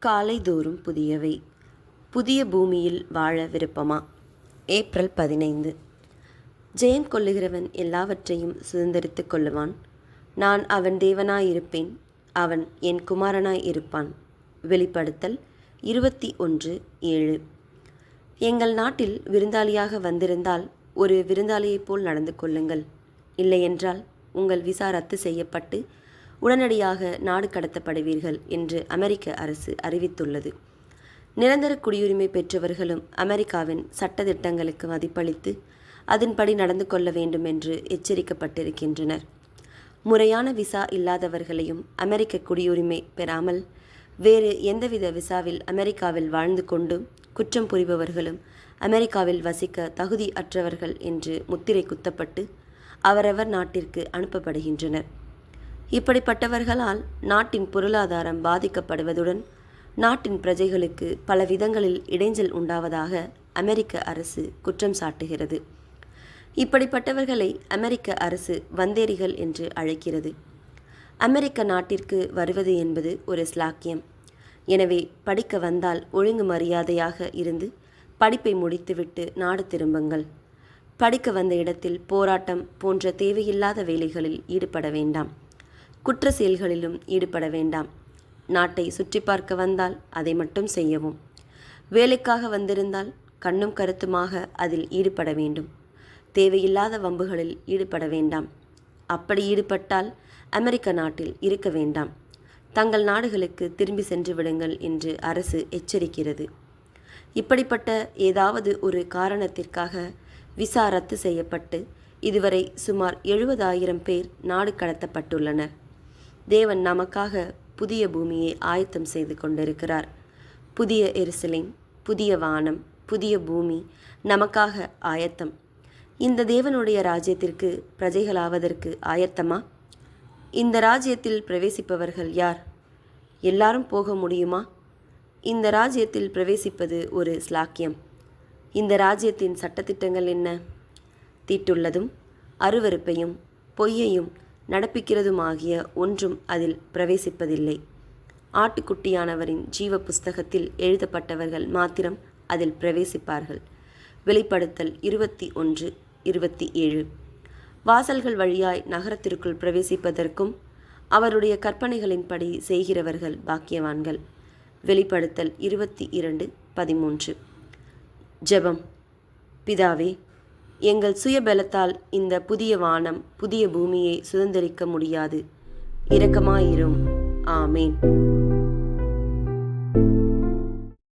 காலைதோறும் புதியவை. புதிய பூமியில் வாழ விருப்பமா? ஏப்ரல் 15. ஜெயம் கொள்ளுகிறவன் எல்லாவற்றையும் சுதந்தரித்துக் கொள்ளுவான். நான் அவன் தேவனாயிருப்பேன், அவன் என் குமாரனாய் இருப்பான். வெளிப்படுத்தல் 21:7. எங்கள் நாட்டில் விருந்தாளியாக வந்திருந்தால் ஒரு விருந்தாளியைப் போல் நடந்து கொள்ளுங்கள். இல்லையென்றால் உங்கள் விசா ரத்து செய்யப்பட்டு உடனடியாக நாடு கடத்தப்படுவீர்கள் என்று அமெரிக்க அரசு அறிவித்துள்ளது. நிரந்தர குடியுரிமை பெற்றவர்களும் அமெரிக்காவின் சட்டத்திட்டங்களுக்கு மதிப்பளித்து அதன்படி நடந்து கொள்ள வேண்டும் என்று எச்சரிக்கப்பட்டிருக்கின்றனர். முறையான விசா இல்லாதவர்களையும் அமெரிக்க குடியுரிமை பெறாமல் வேறு எந்தவித விசாவில் அமெரிக்காவில் வாழ்ந்து கொண்டும் குற்றம் புரிபவர்களும் அமெரிக்காவில் வசிக்க தகுதி அற்றவர்கள் என்று முத்திரை குத்தப்பட்டு அவரவர் நாட்டிற்கு அனுப்பப்படுகின்றனர். இப்படிப்பட்டவர்களால் நாட்டின் பொருளாதாரம் பாதிக்கப்படுவதுடன் நாட்டின் பிரஜைகளுக்கு பல விதங்களில் இடைஞ்சல் உண்டாவதாக அமெரிக்க அரசு குற்றம் சாட்டுகிறது. இப்படிப்பட்டவர்களை அமெரிக்க அரசு வந்தேரிகள் என்று அழைக்கிறது. அமெரிக்க நாட்டிற்கு வருவது என்பது ஒரு ஸ்லாக்கியம். எனவே படிக்க வந்தால் ஒழுங்கு மரியாதையாக இருந்து படிப்பை முடித்துவிட்டு நாடு திரும்புங்கள். படிக்க வந்த இடத்தில் போராட்டம் போன்ற தேவையில்லாத வேலைகளில் ஈடுபட வேண்டாம். குற்ற செயல்களிலும் ஈடுபட வேண்டாம். நாட்டை சுற்றி பார்க்க வந்தால் அதை மட்டும் செய்யவும். வேலைக்காக வந்திருந்தால் கண்ணும் கருத்துமாக அதில் ஈடுபட வேண்டும். தேவையில்லாத வம்புகளில் ஈடுபட வேண்டாம். அப்படி ஈடுபட்டால் அமெரிக்க நாட்டில் இருக்க வேண்டாம். தங்கள் நாடுகளுக்கு திரும்பி சென்று விடுங்கள் என்று அரசு எச்சரிக்கிறது. இப்படிப்பட்ட ஏதாவது ஒரு காரணத்திற்காக விசா ரத்து செய்யப்பட்டு இதுவரை சுமார் 70,000 பேர் நாடு கடத்தப்பட்டுள்ளனர். தேவன் நமக்காக புதிய பூமியை ஆயத்தம் செய்து கொண்டிருக்கிறார். புதிய எருசலேம், புதிய வானம், புதிய பூமி நமக்காக ஆயத்தம். இந்த தேவனுடைய ராஜ்யத்திற்கு பிரஜைகளாவதற்கு ஆயத்தமா? இந்த ராஜ்யத்தில் பிரவேசிப்பவர்கள் யார்? எல்லாரும் போக முடியுமா? இந்த ராஜ்யத்தில் பிரவேசிப்பது ஒரு ஸ்லாக்கியம். இந்த ராஜ்யத்தின் சட்டத்திட்டங்கள் என்ன? தீட்டுள்ளதும் அருவருப்பையும் பொய்யையும் நடப்பிக்கிறதுமாகிய ஒன்றும் அதில் பிரவேசிப்பதில்லை. ஆட்டுக்குட்டியானவரின் ஜீவ புஸ்தகத்தில் எழுதப்பட்டவர்கள் மாத்திரம் அதில் பிரவேசிப்பார்கள். வெளிப்படுத்தல் 21:27. வாசல்கள் வழியாய் நகரத்திற்குள் பிரவேசிப்பதற்கும் அவருடைய கற்பனைகளின்படி செய்கிறவர்கள் பாக்கியவான்கள். வெளிப்படுத்தல் 22:13. ஜெபம். பிதாவே, எங்கள் சுயபலத்தால் இந்த புதிய வானம், புதிய பூமியை சுதந்தரிக்க முடியாது. இரக்கமாயிரும். ஆமேன்.